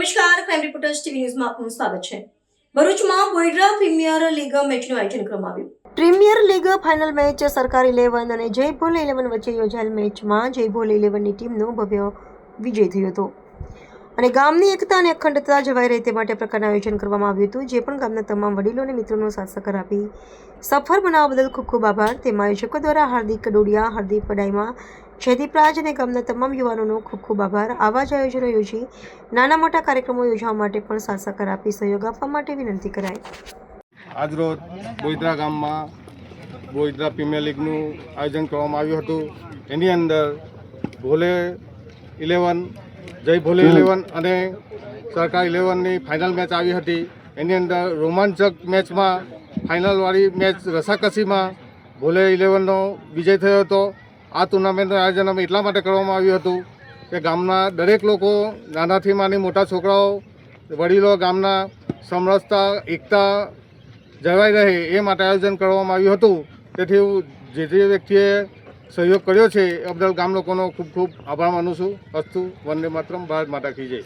નમસ્કાર, crime reporters TV ન્યૂઝમાં આપનું સ્વાગત છે। ભરૂચમાં બોઈડરા પ્રીમિયર લીગ મેચનું આયોજન કરવામાં આવ્યું। પ્રીમિયર લીગ ફાઇનલ મેચ સરકાર 11 અને જય ભોલે 11 વચ્ચે યોજાયેલ મેચમાં જય ભોલે 11ની ટીમનો ભવ્ય વિજય થયો હતો અને ગામની એકતા અને અખંડતા જળવાઈ રહે તે માટે પ્રકારનું આયોજન કરવામાં આવ્યું હતું, જે પણ ગામના તમામ વડીલો અને મિત્રોનો સાથ સહકાર આપી સફળ બનાવવા બદલ ખૂબ ખૂબ આભાર। તેમાં આયોજકો દ્વારા હાર્દિક કડોડિયા, હાર્દિક પડાઈમા, જયદીપ રાજ અને ગામના તમામ યુવાનોનો ખૂબ ખૂબ આભાર। આવા જ આયોજનો યોજી નાના મોટા કાર્યક્રમો યોજવા માટે પણ સાથ સહકાર આપી સહયોગ આપવા માટે વિનંતી કરાઈ। આજરોજ બોઈદરા ગામમાં બોઈદરા પ્રીમિયર લીગનું આયોજન કરવામાં આવ્યું હતું। એની અંદર ભોલે 11, જય ભોલે 11 અને સરકાર 11ની ફાઇનલ મેચ આવી હતી। એની અંદર રોમાંચક મેચમાં ફાઇનલવાળી મેચ રસાકસીમાં ભોલે 11નો વિજય થયો હતો। આ ટુર્નામેન્ટનું આયોજન અમે એટલા માટે કરવામાં આવ્યું હતું કે ગામના દરેક લોકો, નાનાથી માંડી મોટા છોકરાઓ, વડીલો ગામના સમરસતા, એકતા જળવાઈ રહે એ માટે આયોજન કરવામાં આવ્યું હતું। તેથી જે વ્યક્તિએ સહયોગ કર્યો છે એ બદલ ગામ લોકોનો ખૂબ ખૂબ આભાર માનું છું। અસ્તુ, વંદે માતરમ, ભારત માતા કી જય।